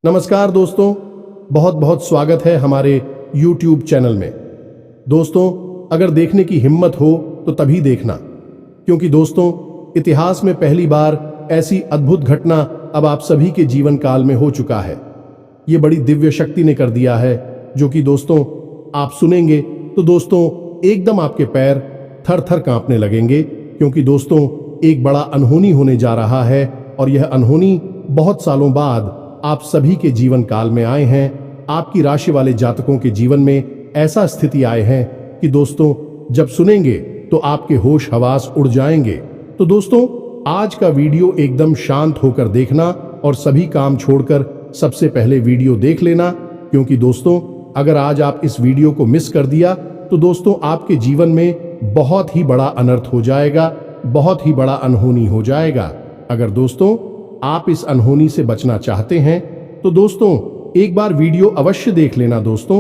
नमस्कार दोस्तों, बहुत बहुत स्वागत है हमारे YouTube चैनल में। दोस्तों, अगर देखने की हिम्मत हो तो तभी देखना, क्योंकि दोस्तों इतिहास में पहली बार ऐसी अद्भुत घटना अब आप सभी के जीवन काल में हो चुका है। ये बड़ी दिव्य शक्ति ने कर दिया है, जो कि दोस्तों आप सुनेंगे तो दोस्तों एकदम आपके पैर थर थर कांपने लगेंगे, क्योंकि दोस्तों एक बड़ा अनहोनी होने जा रहा है और यह अनहोनी बहुत सालों बाद आप सभी के जीवन काल में आए हैं। आपकी राशि वाले जातकों के जीवन में ऐसा स्थिति आए हैं कि दोस्तों जब सुनेंगे तो आपके होश हवास उड़ जाएंगे। तो दोस्तों आज का वीडियो एकदम शांत होकर देखना और सभी काम छोड़कर सबसे पहले वीडियो देख लेना, क्योंकि दोस्तों अगर आज आप इस वीडियो को मिस कर दिया तो दोस्तों आपके जीवन में बहुत ही बड़ा अनर्थ हो जाएगा, बहुत ही बड़ा अनहोनी हो जाएगा। अगर दोस्तों आप इस अनहोनी से बचना चाहते हैं तो दोस्तों एक बार वीडियो अवश्य देख लेना। दोस्तों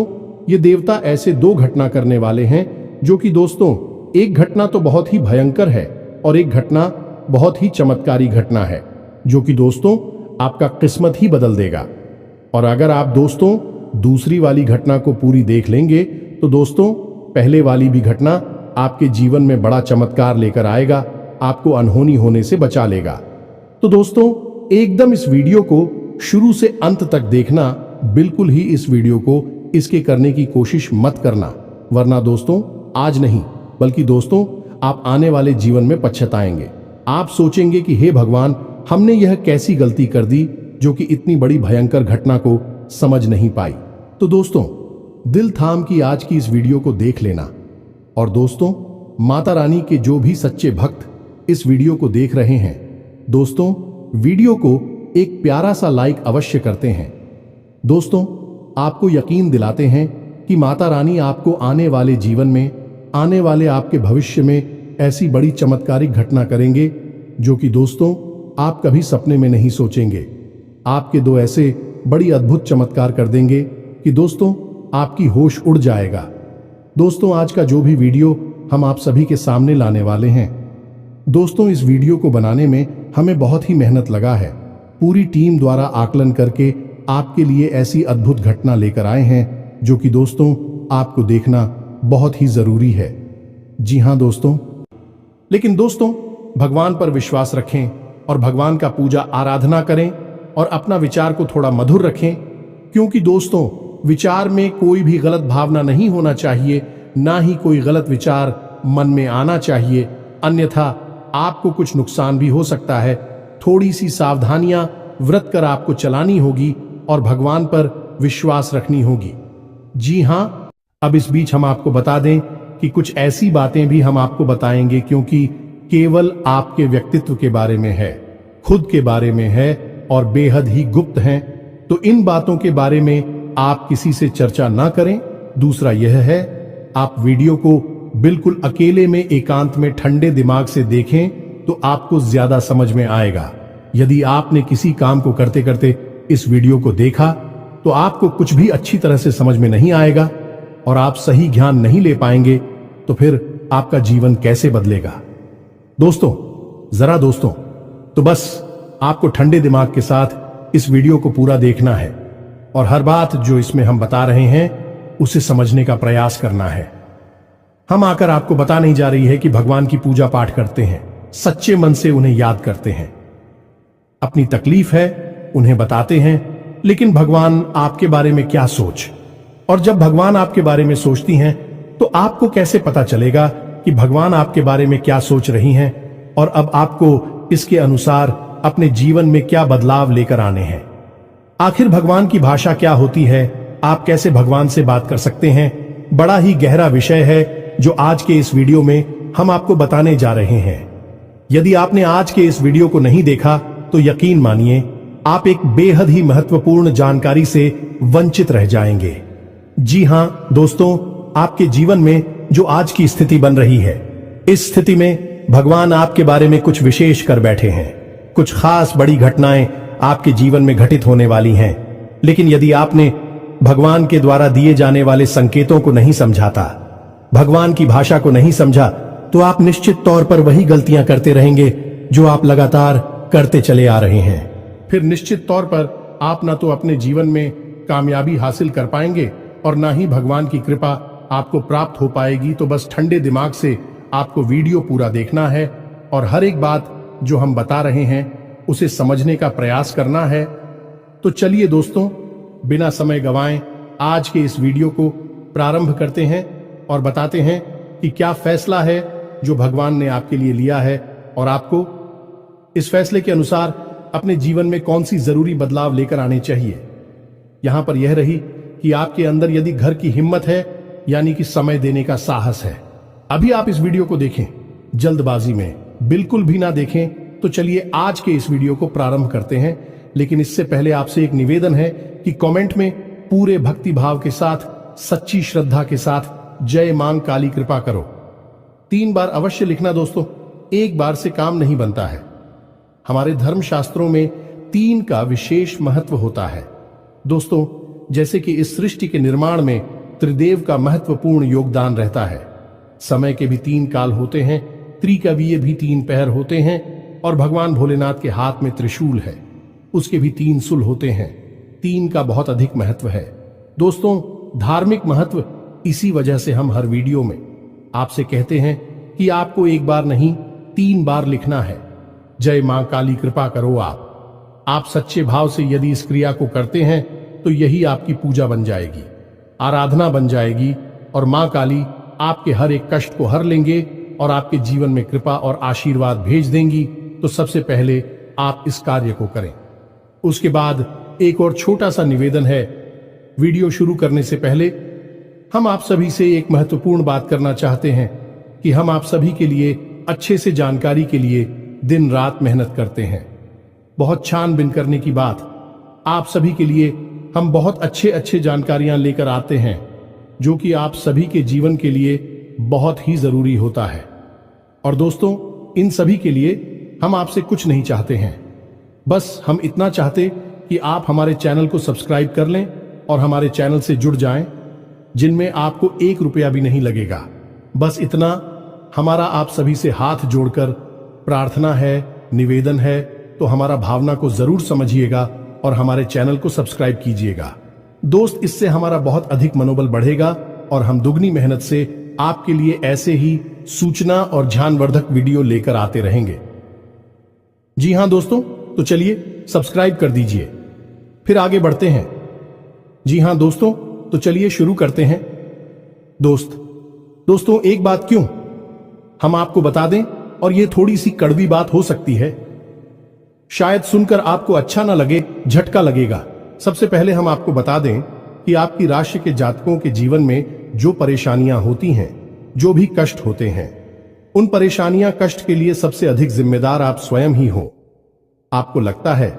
ये देवता ऐसे दो घटना करने वाले हैं, जो कि दोस्तों एक घटना तो बहुत ही भयंकर है और एक घटना बहुत ही चमत्कारी घटना है, जो कि दोस्तों आपका किस्मत ही बदल देगा। और अगर आप दोस्तों दूसरी वाली घटना को पूरी देख लेंगे तो दोस्तों पहले वाली भी घटना आपके जीवन में बड़ा चमत्कार लेकर आएगा, आपको अनहोनी होने से बचा लेगा। तो दोस्तों एकदम इस वीडियो को शुरू से अंत तक देखना, बिल्कुल ही इस वीडियो को इसके करने की कोशिश मत करना, वरना दोस्तों आज नहीं बल्कि दोस्तों आप आने वाले जीवन में पछताएंगे। आप सोचेंगे कि हे भगवान, हमने यह कैसी गलती कर दी जो कि इतनी बड़ी भयंकर घटना को समझ नहीं पाई। तो दोस्तों दिल थाम की आज की इस वीडियो को देख लेना। और दोस्तों माता रानी के जो भी सच्चे भक्त इस वीडियो को देख रहे हैं, दोस्तों वीडियो को एक प्यारा सा लाइक अवश्य करते हैं। दोस्तों आपको यकीन दिलाते हैं कि माता रानी आपको आने वाले जीवन में, आने वाले आपके भविष्य में ऐसी बड़ी चमत्कारिक घटना करेंगे जो कि दोस्तों आप कभी सपने में नहीं सोचेंगे। आपके दो ऐसे बड़ी अद्भुत चमत्कार कर देंगे कि दोस्तों आपकी होश उड़ जाएगा। दोस्तों आज का जो भी वीडियो हम आप सभी के सामने लाने वाले हैं, दोस्तों इस वीडियो को बनाने में हमें बहुत ही मेहनत लगा है। पूरी टीम द्वारा आकलन करके आपके लिए ऐसी अद्भुत घटना लेकर आए हैं जो कि दोस्तों आपको देखना बहुत ही जरूरी है। जी हाँ दोस्तों, लेकिन दोस्तों भगवान पर विश्वास रखें और भगवान का पूजा आराधना करें और अपना विचार को थोड़ा मधुर रखें, क्योंकि दोस्तों विचार में कोई भी गलत भावना नहीं होना चाहिए, ना ही कोई गलत विचार मन में आना चाहिए, अन्यथा आपको कुछ नुकसान भी हो सकता है। थोड़ी सी सावधानियां व्रत कर आपको चलानी होगी और भगवान पर विश्वास रखनी होगी। जी हाँ, अब इस बीच हम आपको बता दें कि कुछ ऐसी बातें भी हम आपको बताएंगे क्योंकि केवल आपके व्यक्तित्व के बारे में है, खुद के बारे में है और बेहद ही गुप्त हैं। तो इन बातों के बारे में आप किसी से चर्चा ना करें। दूसरा यह है, आप वीडियो को बिल्कुल अकेले में एकांत में ठंडे दिमाग से देखें तो आपको ज्यादा समझ में आएगा। यदि आपने किसी काम को करते करते इस वीडियो को देखा तो आपको कुछ भी अच्छी तरह से समझ में नहीं आएगा और आप सही ज्ञान नहीं ले पाएंगे, तो फिर आपका जीवन कैसे बदलेगा। दोस्तों तो बस आपको ठंडे दिमाग के साथ इस वीडियो को पूरा देखना है और हर बात जो इसमें हम बता रहे हैं उसे समझने का प्रयास करना है। हम आकर आपको बता नहीं जा रही है कि भगवान की पूजा पाठ करते हैं, सच्चे मन से उन्हें याद करते हैं, अपनी तकलीफ है उन्हें बताते हैं, लेकिन भगवान आपके बारे में क्या सोच, और जब भगवान आपके बारे में सोचती हैं तो आपको कैसे पता चलेगा कि भगवान आपके बारे में क्या सोच रही हैं और अब आपको इसके अनुसार अपने जीवन में क्या बदलाव लेकर आने हैं। आखिर भगवान की भाषा क्या होती है, आप कैसे भगवान से बात कर सकते हैं, बड़ा ही गहरा विषय है जो आज के इस वीडियो में हम आपको बताने जा रहे हैं। यदि आपने आज के इस वीडियो को नहीं देखा तो यकीन मानिए आप एक बेहद ही महत्वपूर्ण जानकारी से वंचित रह जाएंगे। जी हाँ दोस्तों, आपके जीवन में जो आज की स्थिति बन रही है, इस स्थिति में भगवान आपके बारे में कुछ विशेष कर बैठे हैं। कुछ खास बड़ी घटनाएं आपके जीवन में घटित होने वाली हैं, लेकिन यदि आपने भगवान के द्वारा दिए जाने वाले संकेतों को नहीं समझाता, भगवान की भाषा को नहीं समझा, तो आप निश्चित तौर पर वही गलतियां करते रहेंगे जो आप लगातार करते चले आ रहे हैं। फिर निश्चित तौर पर आप ना तो अपने जीवन में कामयाबी हासिल कर पाएंगे और ना ही भगवान की कृपा आपको प्राप्त हो पाएगी। तो बस ठंडे दिमाग से आपको वीडियो पूरा देखना है और हर एक बात जो हम बता रहे हैं उसे समझने का प्रयास करना है। तो चलिए दोस्तों, बिना समय गंवाए आज के इस वीडियो को प्रारंभ करते हैं और बताते हैं कि क्या फैसला है जो भगवान ने आपके लिए लिया है और आपको इस फैसले के अनुसार अपने जीवन में कौन सी जरूरी बदलाव लेकर आने चाहिए। यहां पर यह रही कि आपके अंदर यदि घर की हिम्मत है, यानी कि समय देने का साहस है। अभी आप इस वीडियो को देखें, जल्दबाजी में बिल्कुल भी ना देखें। तो चलिए आज के इस वीडियो को प्रारंभ करते हैं। लेकिन इससे पहले आपसे एक निवेदन है कि कमेंट में पूरे भक्ति भाव के साथ, सच्ची श्रद्धा के साथ जय मां काली कृपा करो 3 बार अवश्य लिखना दोस्तों। एक बार से काम नहीं बनता है। हमारे धर्म शास्त्रों में 3 का विशेष महत्व होता है दोस्तों। जैसे कि इस सृष्टि के निर्माण में त्रिदेव का महत्वपूर्ण योगदान रहता है। समय के भी 3 काल होते हैं, त्रिकवीय भी 3 पहर होते हैं और भगवान भोलेनाथ के हाथ में त्रिशूल है, उसके भी 3 सुल होते हैं। 3 का बहुत अधिक महत्व है दोस्तों। धार्मिक महत्व इसी वजह से हम हर वीडियो में आपसे कहते हैं कि आपको एक बार नहीं 3 बार लिखना है, जय मां काली कृपा करो। आप सच्चे भाव से यदि इस क्रिया को करते हैं तो यही आपकी पूजा बन जाएगी, आराधना बन जाएगी और मां काली आपके हर एक कष्ट को हर लेंगे और आपके जीवन में कृपा और आशीर्वाद भेज देंगी। तो सबसे पहले आप इस कार्य को करें। उसके बाद एक और छोटा सा निवेदन है। वीडियो शुरू करने से पहले हम आप सभी से एक महत्वपूर्ण बात करना चाहते हैं कि हम आप सभी के लिए अच्छे से जानकारी के लिए दिन रात मेहनत करते हैं। बहुत छानबीन करने की बात, आप सभी के लिए हम बहुत अच्छे जानकारियां लेकर आते हैं जो कि आप सभी के जीवन के लिए बहुत ही जरूरी होता है। और दोस्तों, इन सभी के लिए हम आपसे कुछ नहीं चाहते हैं, बस हम इतना चाहते कि आप हमारे चैनल को सब्सक्राइब कर लें और हमारे चैनल से जुड़ जाएं, जिनमें आपको 1 रुपया भी नहीं लगेगा। बस इतना हमारा आप सभी से हाथ जोड़कर प्रार्थना है, निवेदन है। तो हमारा भावना को जरूर समझिएगा और हमारे चैनल को सब्सक्राइब कीजिएगा दोस्त। इससे हमारा बहुत अधिक मनोबल बढ़ेगा और हम दुगनी मेहनत से आपके लिए ऐसे ही सूचना और ज्ञानवर्धक वीडियो लेकर आते रहेंगे। जी हां दोस्तों, तो चलिए सब्सक्राइब कर दीजिए, फिर आगे बढ़ते हैं। जी हां दोस्तों, तो चलिए शुरू करते हैं। दोस्तों एक बात क्यों हम आपको बता दें, और ये थोड़ी सी कड़वी बात हो सकती है, शायद सुनकर आपको अच्छा ना लगे, झटका लगेगा। सबसे पहले हम आपको बता दें कि आपकी राशि के जातकों के जीवन में जो परेशानियां होती हैं, जो भी कष्ट होते हैं, उन परेशानियां कष्ट के लिए सबसे अधिक जिम्मेदार आप स्वयं ही हो। आपको लगता है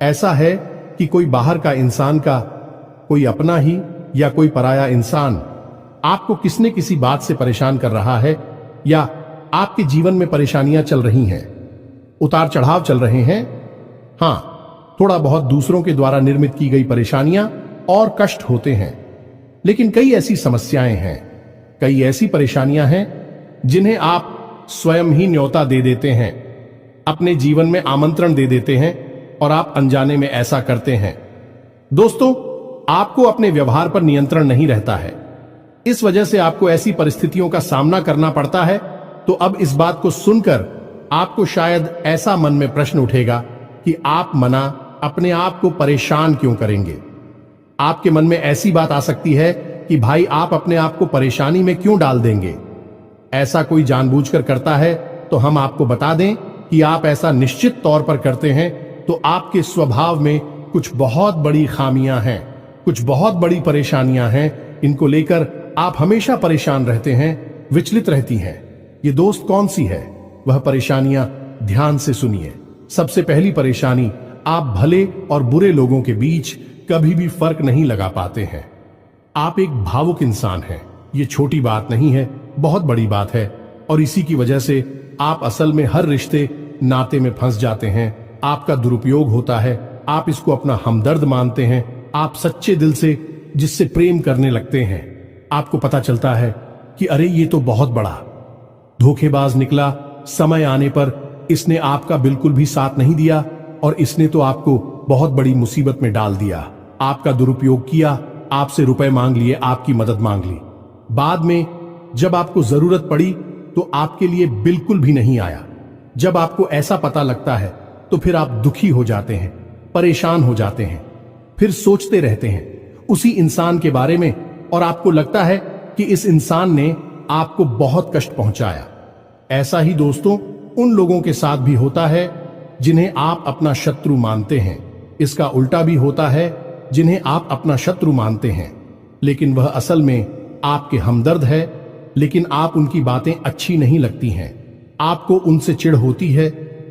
ऐसा है कि कोई बाहर का इंसान का, कोई अपना ही या कोई पराया इंसान आपको किसी न किसी बात से परेशान कर रहा है, या आपके जीवन में परेशानियां चल रही हैं, उतार चढ़ाव चल रहे हैं। हां, थोड़ा बहुत दूसरों के द्वारा निर्मित की गई परेशानियां और कष्ट होते हैं। लेकिन कई ऐसी समस्याएं हैं, कई ऐसी परेशानियां हैं जिन्हें आप स्वयं ही न्योता दे देते हैं, अपने जीवन में आमंत्रण दे देते हैं और आप अनजाने में ऐसा करते हैं। दोस्तों, आपको अपने व्यवहार पर नियंत्रण नहीं रहता है, इस वजह से आपको ऐसी परिस्थितियों का सामना करना पड़ता है। तो अब इस बात को सुनकर आपको शायद ऐसा मन में प्रश्न उठेगा कि आप मना अपने आप को परेशान क्यों करेंगे। आपके मन में ऐसी बात आ सकती है कि भाई आप अपने आप को परेशानी में क्यों डाल देंगे। ऐसा कोई जानबूझकर करता है तो हम आपको बता दें कि आप ऐसा निश्चित तौर पर करते हैं तो आपके स्वभाव में कुछ बहुत बड़ी खामियां हैं, कुछ बहुत बड़ी परेशानियां हैं। इनको लेकर आप हमेशा परेशान रहते हैं, विचलित रहती हैं। ये दोस्त कौन सी है वह परेशानियां, ध्यान से सुनिए। सबसे पहली परेशानी, आप भले और बुरे लोगों के बीच कभी भी फर्क नहीं लगा पाते हैं। आप एक भावुक इंसान हैं। ये छोटी बात नहीं है, बहुत बड़ी बात है। और इसी की वजह से आप असल में हर रिश्ते नाते में फंस जाते हैं। आपका दुरुपयोग होता है, आप इसको अपना हमदर्द मानते हैं। आप सच्चे दिल से जिससे प्रेम करने लगते हैं, आपको पता चलता है कि अरे ये तो बहुत बड़ा धोखेबाज निकला। समय आने पर इसने आपका बिल्कुल भी साथ नहीं दिया और इसने तो आपको बहुत बड़ी मुसीबत में डाल दिया, आपका दुरुपयोग किया, आपसे रुपए मांग लिए, आपकी मदद मांग ली। बाद में जब आपको जरूरत पड़ी तो आपके लिए बिल्कुल भी नहीं आया। जब आपको ऐसा पता लगता है तो फिर आप दुखी हो जाते हैं, परेशान हो जाते हैं, फिर सोचते रहते हैं उसी इंसान के बारे में और आपको लगता है कि इस इंसान ने आपको बहुत कष्ट पहुंचाया। ऐसा ही दोस्तों उन लोगों के साथ भी होता है जिन्हें आप अपना शत्रु मानते हैं। इसका उल्टा भी होता है, जिन्हें आप अपना शत्रु मानते हैं लेकिन वह असल में आपके हमदर्द है, लेकिन आप उनकी बातें अच्छी नहीं लगती हैं, आपको उनसे चिढ़ होती है,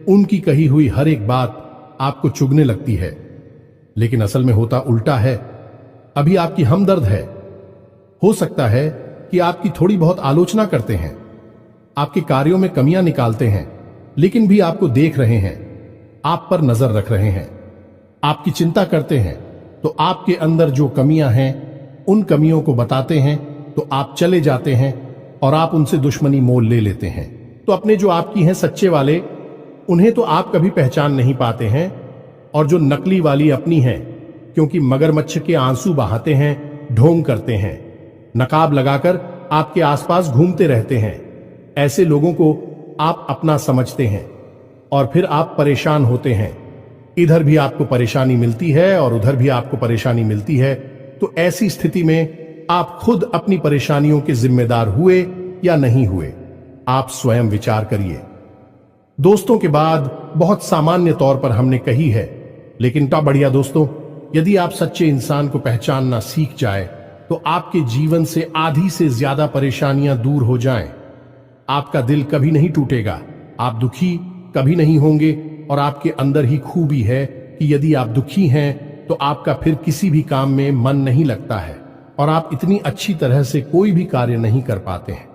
उनकी कही हुई हर एक बात आपको चुभने लगती है। लेकिन असल में होता उल्टा है। अभी आपकी हमदर्द है, हो सकता है कि आपकी थोड़ी बहुत आलोचना करते हैं, आपके कार्यों में कमियां निकालते हैं, लेकिन भी आपको देख रहे हैं, आप पर नजर रख रहे हैं, आपकी चिंता करते हैं, तो आपके अंदर जो कमियां हैं उन कमियों को बताते हैं तो आप चले जाते हैं और आप उनसे दुश्मनी मोल ले लेते हैं। तो अपने जो आपकी हैं सच्चे वाले, उन्हें तो आप कभी पहचान नहीं पाते हैं, और जो नकली वाली अपनी हैं, क्योंकि मगरमच्छ के आंसू बहाते हैं, ढोंग करते हैं, नकाब लगाकर आपके आसपास घूमते रहते हैं, ऐसे लोगों को आप अपना समझते हैं और फिर आप परेशान होते हैं। इधर भी आपको परेशानी मिलती है और उधर भी आपको परेशानी मिलती है। तो ऐसी स्थिति में आप खुद अपनी परेशानियों के जिम्मेदार हुए या नहीं हुए, आप स्वयं विचार करिए। दोस्तों के बाद बहुत सामान्य तौर पर हमने कही है, लेकिन क्या बढ़िया दोस्तों, यदि आप सच्चे इंसान को पहचानना सीख जाए तो आपके जीवन से आधी से ज्यादा परेशानियां दूर हो जाएं। आपका दिल कभी नहीं टूटेगा, आप दुखी कभी नहीं होंगे, और आपके अंदर ही खूबी है कि यदि आप दुखी हैं तो आपका फिर किसी भी काम में मन नहीं लगता है और आप इतनी अच्छी तरह से कोई भी कार्य नहीं कर पाते हैं।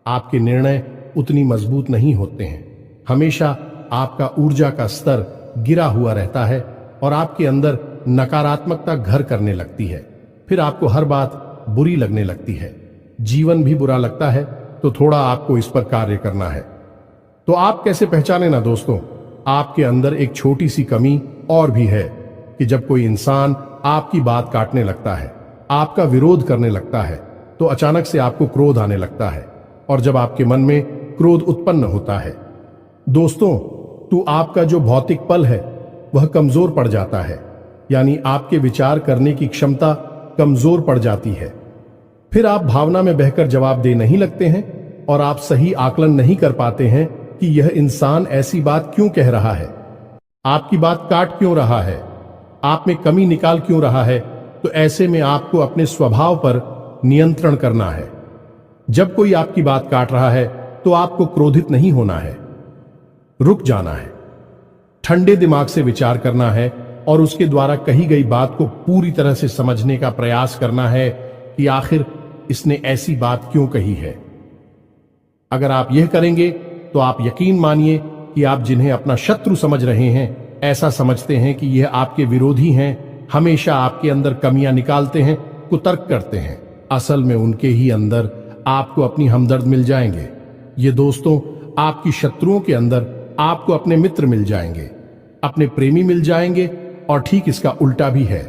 आपके निर्णय उतनी मजबूत नहीं होते हैं, हमेशा आपका ऊर्जा का स्तर गिरा हुआ रहता है और आपके अंदर नकारात्मकता घर करने लगती है। फिर आपको हर बात बुरी लगने लगती है, जीवन भी बुरा लगता है, तो थोड़ा आपको इस पर कार्य करना है। तो आप कैसे पहचाने ना दोस्तों, आपके अंदर एक छोटी सी कमी और भी है कि जब कोई इंसान आपकी बात काटने लगता है, आपका विरोध करने लगता है, तो अचानक से आपको क्रोध आने लगता है, और जब आपके मन में क्रोध उत्पन्न होता है दोस्तों, तो आपका जो भौतिक पल है वह कमजोर पड़ जाता है, यानी आपके विचार करने की क्षमता कमजोर पड़ जाती है। फिर आप भावना में बहकर जवाब दे नहीं लगते हैं और आप सही आकलन नहीं कर पाते हैं कि यह इंसान ऐसी बात क्यों कह रहा है, आपकी बात काट क्यों रहा है, आप में कमी निकाल क्यों रहा है। तो ऐसे में आपको अपने स्वभाव पर नियंत्रण करना है। जब कोई आपकी बात काट रहा है तो आपको क्रोधित नहीं होना है, रुक जाना है, ठंडे दिमाग से विचार करना है और उसके द्वारा कही गई बात को पूरी तरह से समझने का प्रयास करना है कि आखिर इसने ऐसी बात क्यों कही है। अगर आप यह करेंगे तो आप यकीन मानिए कि आप जिन्हें अपना शत्रु समझ रहे हैं, ऐसा समझते हैं कि यह आपके विरोधी हैं, हमेशा आपके अंदर कमियां निकालते हैं, कुतर्क करते हैं, असल में उनके ही अंदर आपको अपनी हमदर्द मिल जाएंगे। ये दोस्तों, आपकी शत्रुओं के अंदर आपको अपने मित्र मिल जाएंगे, अपने प्रेमी मिल जाएंगे, और ठीक इसका उल्टा भी है।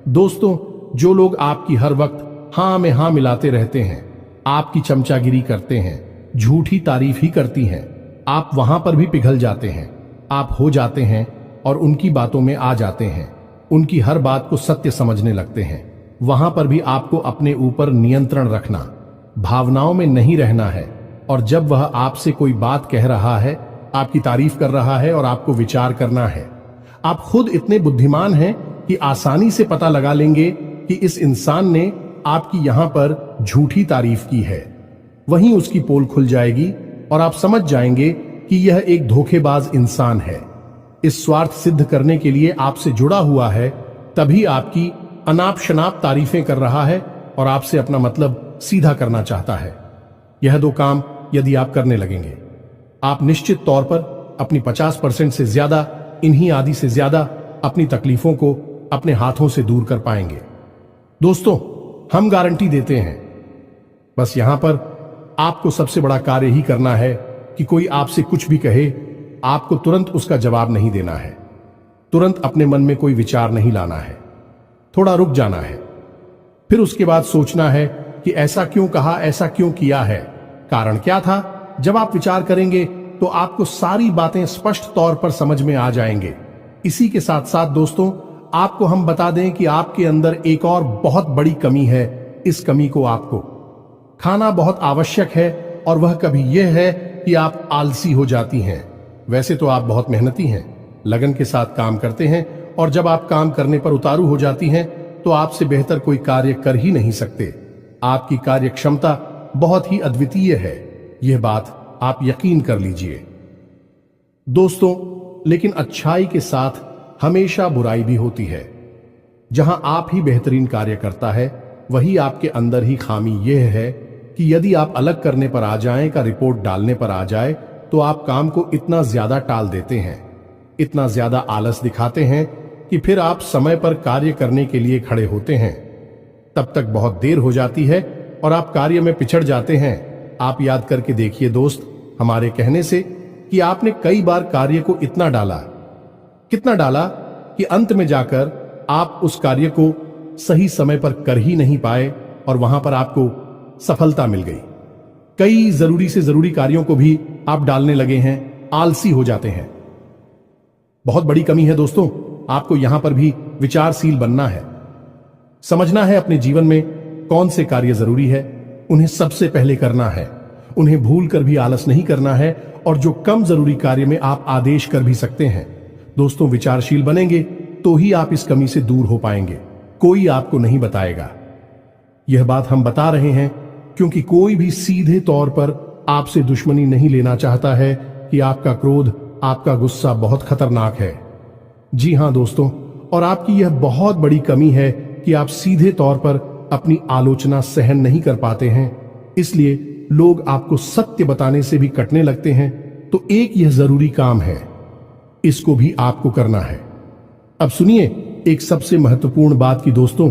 दोस्तों, जो लोग आपकी हर वक्त हां में हां मिलाते रहते हैं, आपकी चमचागिरी करते हैं, झूठी तारीफ ही करती हैं, आप वहां पर भी पिघल जाते हैं, आप हो जाते हैं और उनकी बातों में आ जाते हैं, उनकी हर बात को सत्य समझने लगते हैं। वहां पर भी आपको अपने ऊपर नियंत्रण रखना, भावनाओं में नहीं रहना है, और जब वह आपसे कोई बात कह रहा है, आपकी तारीफ कर रहा है, और आपको विचार करना है। आप खुद इतने बुद्धिमान हैं कि आसानी से पता लगा लेंगे कि इस इंसान ने आपकी यहां पर झूठी तारीफ की है। वहीं उसकी पोल खुल जाएगी और आप समझ जाएंगे कि यह एक धोखेबाज इंसान है, इस स्वार्थ सिद्ध करने के लिए आपसे जुड़ा हुआ है, तभी आपकी अनाप शनाप तारीफें कर रहा है और आपसे अपना मतलब सीधा करना चाहता है। यह दो काम यदि आप करने लगेंगे, आप निश्चित तौर पर अपनी 50% से ज्यादा, इन्हीं आदि से ज्यादा अपनी तकलीफों को अपने हाथों से दूर कर पाएंगे। दोस्तों, हम गारंटी देते हैं, बस यहां पर आपको सबसे बड़ा कार्य ही करना है कि कोई आपसे कुछ भी कहे, आपको तुरंत उसका जवाब नहीं देना है। तुरंत अपने मन में कोई विचार नहीं लाना है, थोड़ा रुक जाना है। फिर उसके बाद सोचना है कि ऐसा क्यों कहा, ऐसा क्यों किया है, कारण क्या था। जब आप विचार करेंगे तो आपको सारी बातें स्पष्ट तौर पर समझ में आ जाएंगे। इसी के साथ साथ दोस्तों, आपको हम बता दें कि आपके अंदर एक और बहुत बड़ी कमी है। इस कमी को आपको खाना बहुत आवश्यक है, और वह कभी यह है कि आप आलसी हो जाती हैं। वैसे तो आप बहुत मेहनती हैं, लगन के साथ काम करते हैं, और जब आप काम करने पर उतारू हो जाती हैं तो आपसे बेहतर कोई कार्य कर ही नहीं सकते। आपकी कार्य क्षमता बहुत ही अद्वितीय है, यह बात आप यकीन कर लीजिए दोस्तों। लेकिन अच्छाई के साथ हमेशा बुराई भी होती है। जहां आप ही बेहतरीन कार्य करता है, वही आपके अंदर ही खामी यह है कि यदि आप अलग करने पर आ जाएं का रिपोर्ट डालने पर आ जाए, तो आप काम को इतना ज्यादा टाल देते हैं, इतना ज्यादा आलस दिखाते हैं कि फिर आप समय पर कार्य करने के लिए खड़े होते हैं। तब तक बहुत देर हो जाती है और आप कार्य में पिछड़ जाते हैं। आप याद करके देखिए दोस्त, हमारे कहने से कि आपने कई बार कार्य को इतना डाला, कितना डाला कि अंत में जाकर आप उस कार्य को सही समय पर कर ही नहीं पाए, और वहां पर आपको सफलता मिल गई। कई जरूरी से जरूरी कार्यों को भी आप डालने लगे हैं, आलसी हो जाते हैं। बहुत बड़ी कमी है दोस्तों। आपको यहां पर भी विचारशील बनना है, समझना है अपने जीवन में कौन से कार्य जरूरी है, उन्हें सबसे पहले करना है, उन्हें भूल कर भी आलस नहीं करना है, और जो कम जरूरी कार्य में आप आदेश कर भी सकते हैं। दोस्तों, विचारशील बनेंगे तो ही आप इस कमी से दूर हो पाएंगे, कोई आपको नहीं बताएगा। यह बात हम बता रहे हैं क्योंकि कोई भी सीधे तौर पर आपसे दुश्मनी नहीं लेना चाहता है कि आपका क्रोध, आपका गुस्सा बहुत खतरनाक है। जी हां दोस्तों, और आपकी यह बहुत बड़ी कमी है कि आप सीधे तौर पर अपनी आलोचना सहन नहीं कर पाते हैं, इसलिए लोग आपको सत्य बताने से भी कटने लगते हैं। तो एक यह जरूरी काम है, इसको भी आपको करना है। अब सुनिए एक सबसे महत्वपूर्ण बात की दोस्तों,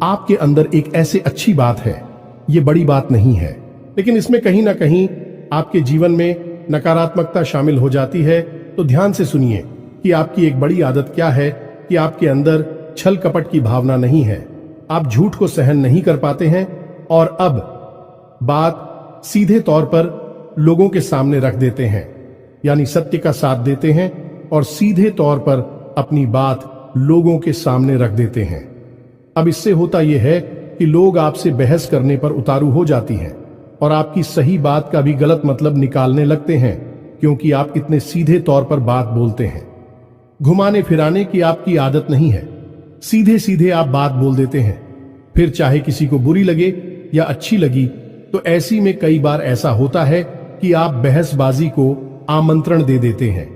आपके अंदर एक ऐसे अच्छी बात है, ये बड़ी बात नहीं है, लेकिन इसमें कहीं ना कहीं आपके जीवन में नकारात्मकता शामिल हो जाती है। तो ध्यान से सुनिए कि आपकी एक बड़ी आदत क्या है कि आपके अंदर छल कपट की भावना नहीं है। आप झूठ को सहन नहीं कर पाते हैं, और अब बात सीधे तौर पर लोगों के सामने रख देते हैं, यानी सत्य का साथ देते हैं और सीधे तौर पर अपनी बात लोगों के सामने रख देते हैं। अब इससे होता यह है कि लोग आपसे बहस करने पर उतारू हो जाती हैं और आपकी सही बात का भी गलत मतलब निकालने लगते हैं, क्योंकि आप इतने सीधे तौर पर बात बोलते हैं। घुमाने फिराने की आपकी आदत नहीं है, सीधे सीधे आप बात बोल देते हैं। फिर चाहे किसी को बुरी लगे या अच्छी लगी, तो ऐसी में कई बार ऐसा होता है कि आप बहसबाजी को आमंत्रण दे देते हैं,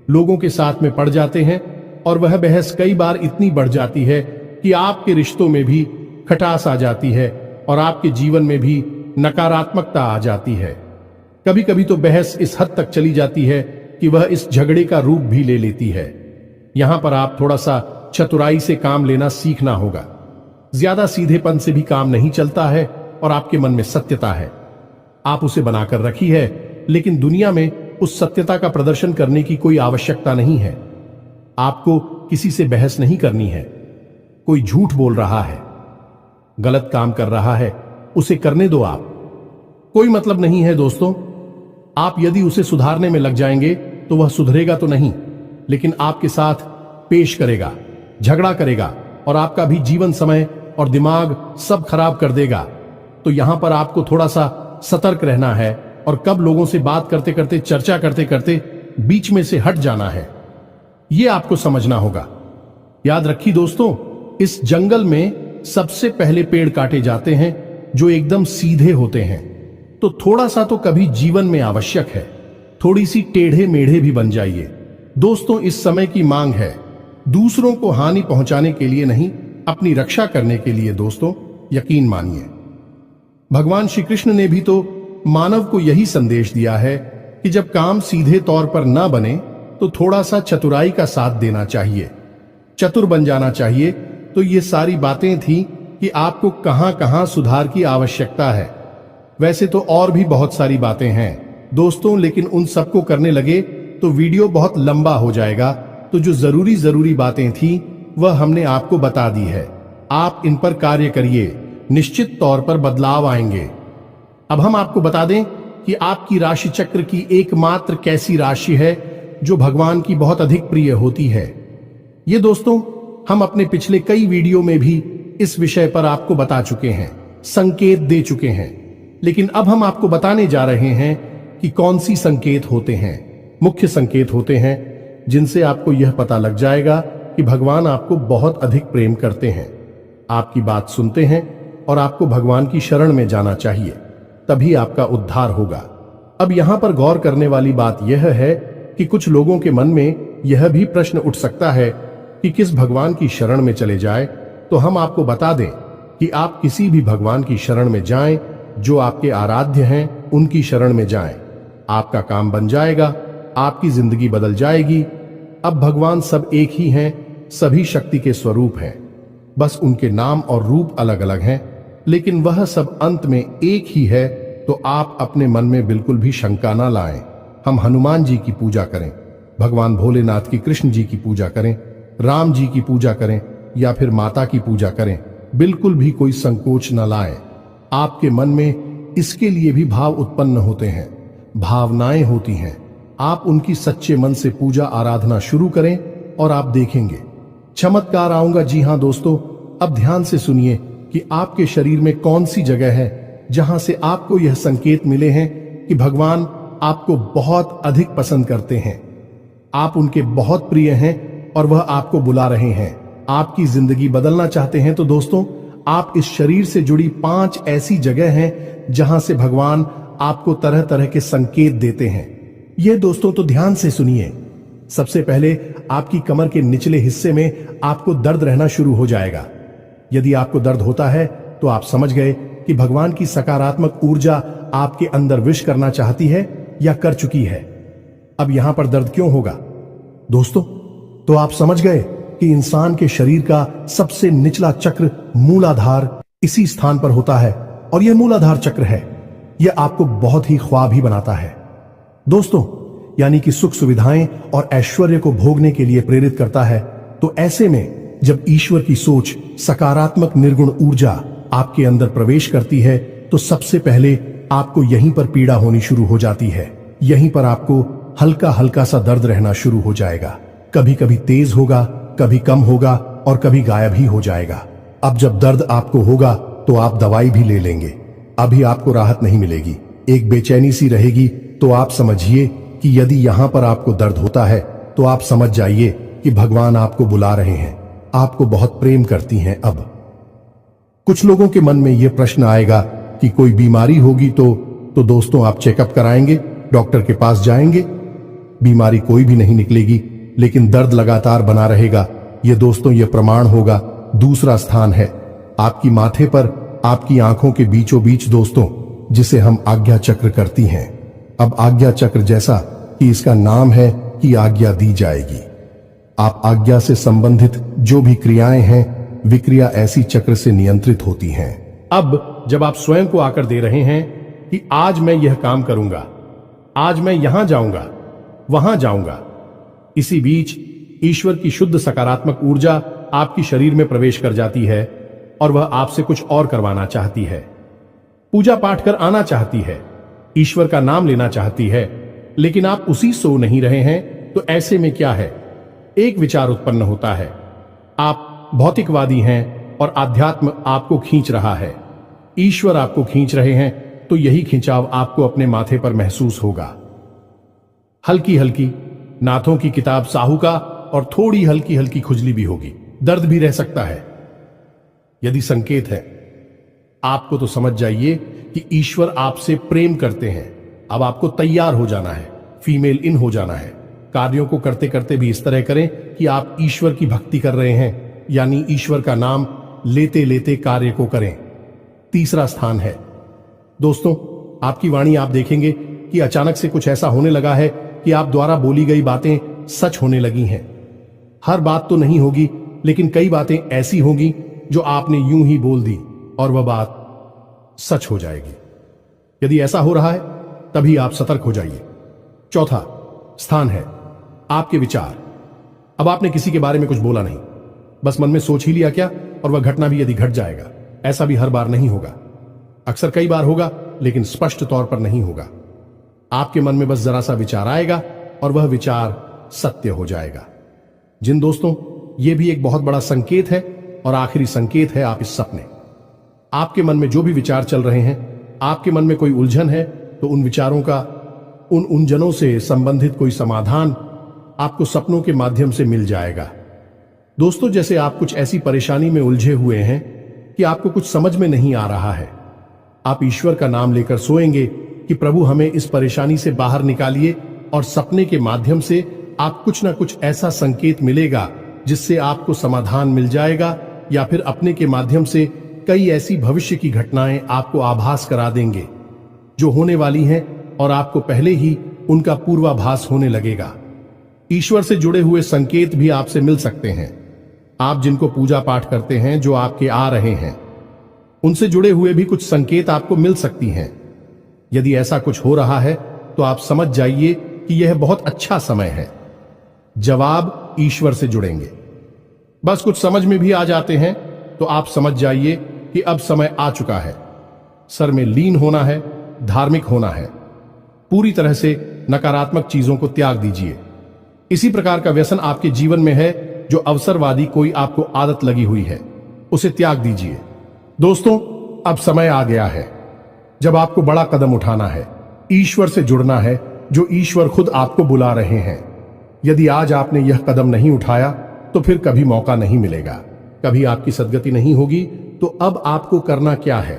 लोगों के साथ में पड़ जाते हैं, और वह बहस कई बार इतनी बढ़ जाती है कि आपके रिश्तों में भी खटास आ जाती है और आपके जीवन में भी नकारात्मकता आ जाती है। कभी कभी तो बहस इस हद तक चली जाती है कि वह इस झगड़े का रूप भी ले लेती है। यहां पर आप थोड़ा सा चतुराई से काम लेना सीखना होगा। ज्यादा सीधेपन से भी काम नहीं चलता है, और आपके मन में सत्यता है, आप उसे बनाकर रखी है, लेकिन दुनिया में उस सत्यता का प्रदर्शन करने की कोई आवश्यकता नहीं है। आपको किसी से बहस नहीं करनी है। कोई झूठ बोल रहा है, गलत काम कर रहा है, उसे करने दो। आप कोई मतलब नहीं है दोस्तों। आप यदि उसे सुधारने में लग जाएंगे तो वह सुधरेगा तो नहीं, लेकिन आपके साथ पेश करेगा, झगड़ा करेगा, और आपका भी जीवन समय और दिमाग सब खराब कर देगा। तो यहां पर आपको थोड़ा सा सतर्क रहना है, और कब लोगों से बात करते करते, चर्चा करते करते बीच में से हट जाना है, यह आपको समझना होगा। याद रखिए दोस्तों, इस जंगल में सबसे पहले पेड़ काटे जाते हैं जो एकदम सीधे होते हैं। तो थोड़ा सा तो कभी जीवन में आवश्यक है, थोड़ी सी टेढ़े मेढ़े भी बन जाइए दोस्तों। इस समय की मांग है, दूसरों को हानि पहुंचाने के लिए नहीं, अपनी रक्षा करने के लिए दोस्तों, यकीन मानिए। भगवान श्री कृष्ण ने भी तो मानव को यही संदेश दिया है कि जब काम सीधे तौर पर ना बने तो थोड़ा सा चतुराई का साथ देना चाहिए, चतुर बन जाना चाहिए। तो ये सारी बातें थी कि आपको कहां कहां सुधार की आवश्यकता है। वैसे तो और भी बहुत सारी बातें हैं दोस्तों, लेकिन उन सबको करने लगे तो वीडियो बहुत लंबा हो जाएगा। तो तो जो जरूरी बातें थी वह हमने आपको बता दी है। आप इन पर कार्य करिए, निश्चित तौर पर बदलाव आएंगे। अब हम आपको बता दें कि आपकी राशि चक्र की एकमात्र कैसी राशि है जो भगवान की बहुत अधिक प्रिय होती है। ये दोस्तों, हम अपने पिछले कई वीडियो में भी इस विषय पर आपको बता चुके हैं, संकेत दे चुके हैं, लेकिन अब हम आपको बताने जा रहे हैं कि कौन सी संकेत होते हैं। मुख्य संकेत होते हैं जिनसे आपको यह पता लग जाएगा कि भगवान आपको बहुत अधिक प्रेम करते हैं, आपकी बात सुनते हैं और आपको भगवान की शरण में जाना चाहिए, तभी आपका उद्धार होगा। अब यहां पर गौर करने वाली बात यह है कि कुछ लोगों के मन में यह भी प्रश्न उठ सकता है कि किस भगवान की शरण में चले जाए। तो हम आपको बता दें कि आप किसी भी भगवान की शरण में जाएं, जो आपके आराध्य हैं उनकी शरण में जाएं। आपका काम बन जाएगा, आपकी जिंदगी बदल जाएगी। अब भगवान सब एक ही हैं, सभी शक्ति के स्वरूप हैं, बस उनके नाम और रूप अलग अलग हैं, लेकिन वह सब अंत में एक ही है। तो आप अपने मन में बिल्कुल भी शंका ना लाएं। हम हनुमान जी की पूजा करें, भगवान भोलेनाथ की, कृष्ण जी की पूजा करें, राम जी की पूजा करें या फिर माता की पूजा करें, बिल्कुल भी कोई संकोच न लाएं। आपके मन में इसके लिए भी भाव उत्पन्न होते हैं, भावनाएं होती हैं। आप उनकी सच्चे मन से पूजा आराधना शुरू करें और आप देखेंगे चमत्कार आऊंगा। जी हां दोस्तों, अब ध्यान से सुनिए कि आपके शरीर में कौन सी जगह है जहां से आपको यह संकेत मिले हैं कि भगवान आपको बहुत अधिक पसंद करते हैं, आप उनके बहुत प्रिय हैं और वह आपको बुला रहे हैं। आपकी जिंदगी बदलना चाहते हैं तो दोस्तों, आप इस शरीर से जुड़ी 5 ऐसी जगह हैं जहां से भगवान आपको तरह तरह के संकेत देते हैं। ये दोस्तों तो ध्यान से सुनिए। सबसे पहले आपकी कमर के निचले हिस्से में आपको दर्द रहना शुरू हो जाएगा। यदि आपको दर्द होता है तो आप समझ गए कि भगवान की सकारात्मक ऊर्जा आपके अंदर विश करना चाहती है या कर चुकी है। अब यहां पर दर्द क्यों होगा दोस्तों? तो आप समझ गए कि इंसान के शरीर का सबसे निचला चक्र मूलाधार इसी स्थान पर होता है और यह मूलाधार चक्र है, यह आपको बहुत ही ख्वाबी बनाता है दोस्तों, यानी कि सुख सुविधाएं और ऐश्वर्य को भोगने के लिए प्रेरित करता है। तो ऐसे में जब ईश्वर की सोच, सकारात्मक निर्गुण ऊर्जा आपके अंदर प्रवेश करती है तो सबसे पहले आपको यहीं पर पीड़ा होनी शुरू हो जाती है। यहीं पर आपको हल्का हल्का सा दर्द रहना शुरू हो जाएगा। कभी कभी तेज होगा, कभी कम होगा और कभी गायब ही हो जाएगा। अब जब दर्द आपको होगा तो आप दवाई भी ले लेंगे, अभी आपको राहत नहीं मिलेगी, एक बेचैनी सी रहेगी। तो आप समझिए कि यदि यहां पर आपको दर्द होता है तो आप समझ जाइए कि भगवान आपको बुला रहे हैं, आपको बहुत प्रेम करती हैं। अब कुछ लोगों के मन में यह प्रश्न आएगा कि कोई बीमारी होगी तो दोस्तों आप चेकअप कराएंगे, डॉक्टर के पास जाएंगे, बीमारी कोई भी नहीं निकलेगी, लेकिन दर्द लगातार बना रहेगा। ये दोस्तों ये प्रमाण होगा। दूसरा स्थान है आपकी माथे पर, आपकी आंखों के बीचों बीच दोस्तों, जिसे हम आज्ञा चक्र करती हैं। अब आज्ञा चक्र जैसा कि इसका नाम है कि आज्ञा दी जाएगी। आप आज्ञा से संबंधित जो भी क्रियाएं हैं, विक्रिया ऐसी चक्र से नियंत्रित होती हैं। अब जब आप स्वयं को आकर दे रहे हैं कि आज मैं यह काम करूंगा, आज मैं यहां जाऊंगा, वहां जाऊंगा, इसी बीच ईश्वर की शुद्ध सकारात्मक ऊर्जा आपकी शरीर में प्रवेश कर जाती है और वह आपसे कुछ और करवाना चाहती है, पूजा पाठ कर आना चाहती है, ईश्वर का नाम लेना चाहती है, लेकिन आप उसी सो नहीं रहे हैं। तो ऐसे में क्या है, एक विचार उत्पन्न होता है, आप भौतिकवादी हैं और आध्यात्म आपको खींच रहा है, ईश्वर आपको खींच रहे हैं, तो यही खिंचाव आपको अपने माथे पर महसूस होगा। हल्की हल्की नाथों की किताब साहू का और थोड़ी हल्की हल्की खुजली भी होगी, दर्द भी रह सकता है। यदि संकेत है आपको तो समझ जाइए कि ईश्वर आपसे प्रेम करते हैं। अब आपको तैयार हो जाना है, फीमेल इन हो जाना है। कार्यों को करते करते भी इस तरह करें कि आप ईश्वर की भक्ति कर रहे हैं, यानी ईश्वर का नाम लेते लेते कार्य को करें। तीसरा स्थान है दोस्तों आपकी वाणी। आप देखेंगे कि अचानक से कुछ ऐसा होने लगा है कि आप द्वारा बोली गई बातें सच होने लगी हैं। हर बात तो नहीं होगी, लेकिन कई बातें ऐसी होंगी जो आपने यूं ही बोल दी और वह बात सच हो जाएगी। यदि ऐसा हो रहा है तभी आप सतर्क हो जाइए। चौथा स्थान है आपके विचार। अब आपने किसी के बारे में कुछ बोला नहीं, बस मन में सोच ही लिया क्या, और वह घटना भी यदि घट जाएगा। ऐसा भी हर बार नहीं होगा, अक्सर कई बार होगा, लेकिन स्पष्ट तौर पर नहीं होगा। आपके मन में बस जरा सा विचार आएगा और वह विचार सत्य हो जाएगा। जिन दोस्तों, यह भी एक बहुत बड़ा संकेत है और आखिरी संकेत है आप इस सपने। आपके मन में जो भी विचार चल रहे हैं, आपके मन में कोई उलझन है, तो उन विचारों का, उन उलझनों से संबंधित कोई समाधान आपको सपनों के माध्यम से मिल जाएगा। दोस्तों, जैसे आप कुछ ऐसी परेशानी में उलझे हुए हैं कि आपको कुछ समझ में नहीं आ रहा है, आप ईश्वर का नाम लेकर सोएंगे कि प्रभु हमें इस परेशानी से बाहर निकालिए, और सपने के माध्यम से आप कुछ ना कुछ ऐसा संकेत मिलेगा जिससे आपको समाधान मिल जाएगा, या फिर अपने के माध्यम से कई ऐसी भविष्य की घटनाएं आपको आभास करा देंगे जो होने वाली हैं, और आपको पहले ही उनका पूर्वाभास होने लगेगा। ईश्वर से जुड़े हुए संकेत भी आपसे मिल सकते हैं। आप जिनको पूजा पाठ करते हैं, जो आपके आ रहे हैं, उनसे जुड़े हुए भी कुछ संकेत आपको मिल सकती हैं। यदि ऐसा कुछ हो रहा है तो आप समझ जाइए कि यह बहुत अच्छा समय है। जवाब ईश्वर से जुड़ेंगे। बस कुछ समझ में भी आ जाते हैं तो आप समझ जाइए कि अब समय आ चुका है। सर में लीन होना है, धार्मिक होना है। पूरी तरह से नकारात्मक चीजों को त्याग दीजिए। इसी प्रकार का व्यसन आपके जीवन में है जो अवसरवादी कोई आपको आदत लगी हुई है, उसे त्याग दीजिए। दोस्तों, अब समय आ गया है जब आपको बड़ा कदम उठाना है, ईश्वर से जुड़ना है, जो ईश्वर खुद आपको बुला रहे हैं। यदि आज आपने यह कदम नहीं उठाया तो फिर कभी मौका नहीं मिलेगा, कभी आपकी सद्गति नहीं होगी। तो अब आपको करना क्या है?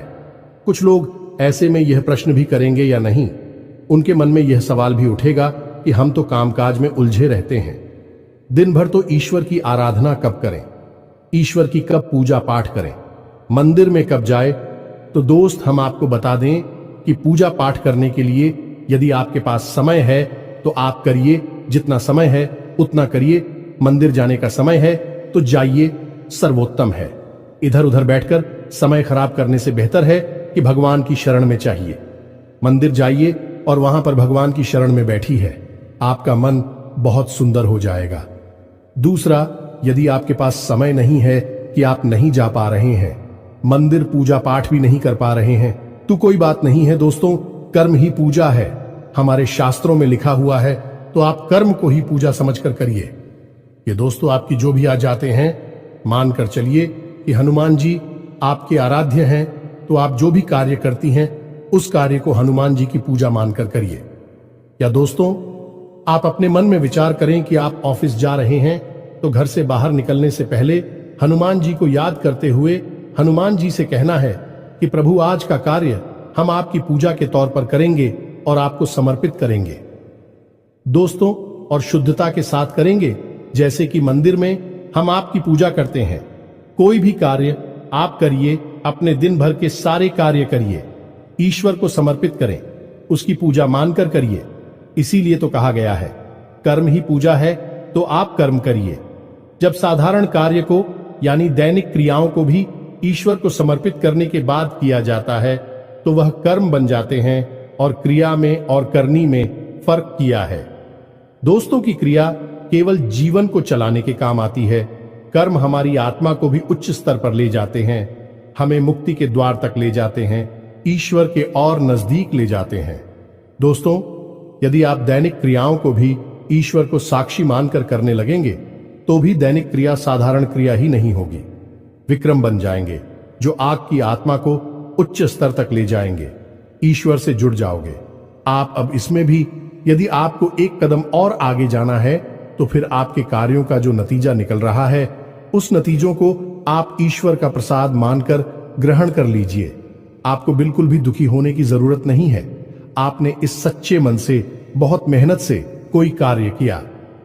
कुछ लोग ऐसे में यह प्रश्न भी करेंगे या नहीं, उनके मन में यह सवाल भी उठेगा कि हम तो कामकाज में उलझे रहते हैं, दिन भर तो ईश्वर की आराधना कब करें, ईश्वर की कब पूजा पाठ करें, मंदिर में कब जाए। तो दोस्त, हम आपको बता दें कि पूजा पाठ करने के लिए यदि आपके पास समय है तो आप करिए, जितना समय है उतना करिए। मंदिर जाने का समय है तो जाइए, सर्वोत्तम है। इधर उधर बैठकर समय खराब करने से बेहतर है कि भगवान की शरण में चाहिए। मंदिर जाइए और वहां पर भगवान की शरण में बैठी है, आपका मन बहुत सुंदर हो जाएगा। दूसरा, यदि आपके पास समय नहीं है कि आप नहीं जा पा रहे हैं, मंदिर पूजा पाठ भी नहीं कर पा रहे हैं, तो कोई बात नहीं है दोस्तों, कर्म ही पूजा है। हमारे शास्त्रों में लिखा हुआ है, तो आप कर्म को ही पूजा समझकर करिए। ये दोस्तों, आपकी जो भी आ जाते हैं, मानकर चलिए कि हनुमान जी आपके आराध्य हैं, तो आप जो भी कार्य करती हैं उस कार्य को हनुमान जी की पूजा मानकर करिए। या दोस्तों, आप अपने मन में विचार करें कि आप ऑफिस जा रहे हैं, तो घर से बाहर निकलने से पहले हनुमान जी को याद करते हुए हनुमान जी से कहना है कि प्रभु, आज का कार्य हम आपकी पूजा के तौर पर करेंगे और आपको समर्पित करेंगे दोस्तों, और शुद्धता के साथ करेंगे, जैसे कि मंदिर में हम आपकी पूजा करते हैं। कोई भी कार्य आप करिए, अपने दिन भर के सारे कार्य करिए, ईश्वर को समर्पित करें, उसकी पूजा मानकर करिए। इसीलिए तो कहा गया है, कर्म ही पूजा है, तो आप कर्म करिए। जब साधारण कार्य को यानी दैनिक क्रियाओं को भी ईश्वर को समर्पित करने के बाद किया जाता है, तो वह कर्म बन जाते हैं, और क्रिया में और करनी में फर्क किया है। दोस्तों, की क्रिया केवल जीवन को चलाने के काम आती है, कर्म हमारी आत्मा को भी उच्च स्तर पर ले जाते हैं, हमें मुक्ति के द्वार तक ले जाते हैं, ईश्वर के और नजदीक ले जाते हैं। दोस्तों, यदि आप दैनिक क्रियाओं को भी ईश्वर को साक्षी मानकर करने लगेंगे, तो भी दैनिक क्रिया साधारण क्रिया ही नहीं होगी, विक्रम बन जाएंगे, जो आग की आत्मा को उच्च स्तर तक ले जाएंगे। ईश्वर से जुड़ जाओगे आप। अब इसमें भी यदि आपको एक कदम और आगे जाना है, तो फिर आपके कार्यों का जो नतीजा निकल रहा है, उस नतीजों को आप ईश्वर का प्रसाद मानकर ग्रहण कर लीजिए। आपको बिल्कुल भी दुखी होने की जरूरत नहीं है। आपने इस सच्चे मन से, बहुत मेहनत से कोई कार्य किया,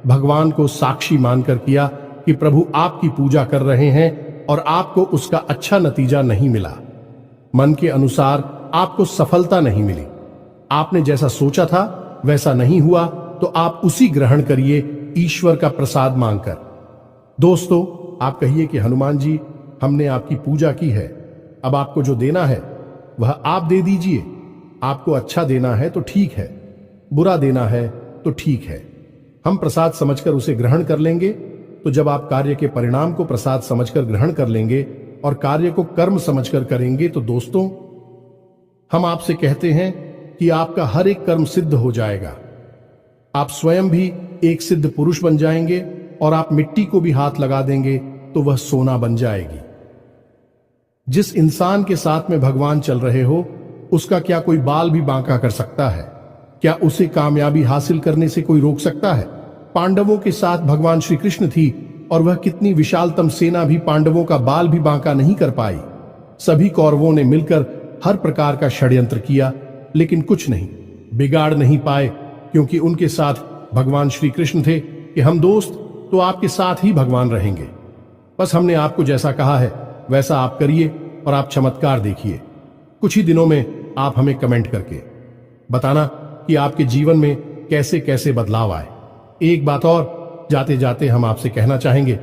भगवान को साक्षी मानकर किया कि प्रभु आपकी पूजा कर रहे हैं, और आपको उसका अच्छा नतीजा नहीं मिला, मन के अनुसार आपको सफलता नहीं मिली, आपने जैसा सोचा था वैसा नहीं हुआ, तो आप उसी ग्रहण करिए ईश्वर का प्रसाद मांगकर। दोस्तों, आप कहिए कि हनुमान जी, हमने आपकी पूजा की है, अब आपको जो देना है वह आप दे दीजिए। आपको अच्छा देना है तो ठीक है, बुरा देना है तो ठीक है, हम प्रसाद समझकर उसे ग्रहण कर लेंगे। तो जब आप कार्य के परिणाम को प्रसाद समझकर ग्रहण कर लेंगे और कार्य को कर्म समझकर करेंगे, तो दोस्तों हम आपसे कहते हैं कि आपका हर एक कर्म सिद्ध हो जाएगा। आप स्वयं भी एक सिद्ध पुरुष बन जाएंगे और आप मिट्टी को भी हाथ लगा देंगे तो वह सोना बन जाएगी। जिस इंसान के साथ में भगवान चल रहे हो, उसका क्या कोई बाल भी बांका कर सकता है? क्या उसे कामयाबी हासिल करने से कोई रोक सकता है? पांडवों के साथ भगवान श्री कृष्ण थी और वह कितनी विशालतम सेना भी पांडवों का बाल भी बांका नहीं कर पाई। सभी कौरवों ने मिलकर हर प्रकार का षड्यंत्र किया, लेकिन कुछ नहीं बिगाड़ नहीं पाए, क्योंकि उनके साथ भगवान श्री कृष्ण थे कि हम दोस्त तो आपके साथ ही भगवान रहेंगे। बस हमने आपको जैसा कहा है वैसा आप करिए और आप चमत्कार देखिए। कुछ ही दिनों में आप हमें कमेंट करके बताना कि आपके जीवन में कैसे कैसे बदलाव आए। एक बात और जाते जाते हम आपसे कहना चाहेंगे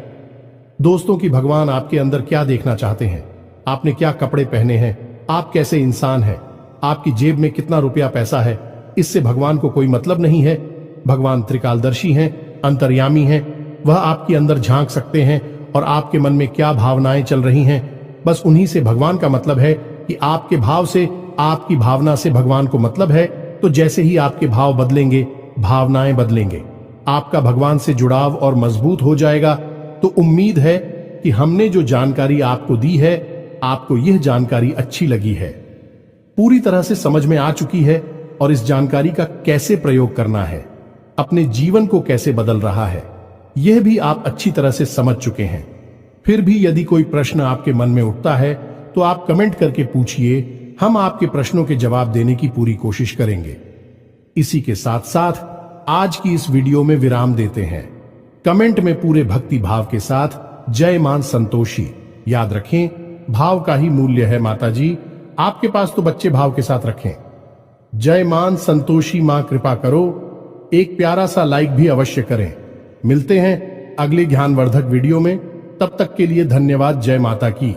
दोस्तों कि भगवान आपके अंदर क्या देखना चाहते हैं। आपने क्या कपड़े पहने हैं, आप कैसे इंसान हैं, आपकी जेब में कितना रुपया पैसा है, इससे भगवान को कोई मतलब नहीं है। भगवान त्रिकालदर्शी हैं, अंतर्यामी हैं, वह आपके अंदर झांक सकते हैं और आपके मन में क्या भावनाएं चल रही हैं, बस उन्हीं से भगवान का मतलब है कि आपके भाव से, आपकी भावना से भगवान को मतलब है। तो जैसे ही आपके भाव बदलेंगे, भावनाएं बदलेंगे, आपका भगवान से जुड़ाव और मजबूत हो जाएगा। तो उम्मीद है कि हमने जो जानकारी आपको दी है, आपको यह जानकारी अच्छी लगी है, पूरी तरह से समझ में आ चुकी है और इस जानकारी का कैसे प्रयोग करना है, अपने जीवन को कैसे बदल रहा है, यह भी आप अच्छी तरह से समझ चुके हैं। फिर भी यदि कोई प्रश्न आपके मन में उठता है तो आप कमेंट करके पूछिए, हम आपके प्रश्नों के जवाब देने की पूरी कोशिश करेंगे। इसी के साथ साथ आज की इस वीडियो में विराम देते हैं। कमेंट में पूरे भक्ति भाव के साथ जय मां संतोषी याद रखें, भाव का ही मूल्य है माता जी, आपके पास तो बच्चे भाव के साथ रखें। जय मां संतोषी मां कृपा करो, एक प्यारा सा लाइक भी अवश्य करें। मिलते हैं अगले ज्ञानवर्धक वीडियो में, तब तक के लिए धन्यवाद। जय माता की।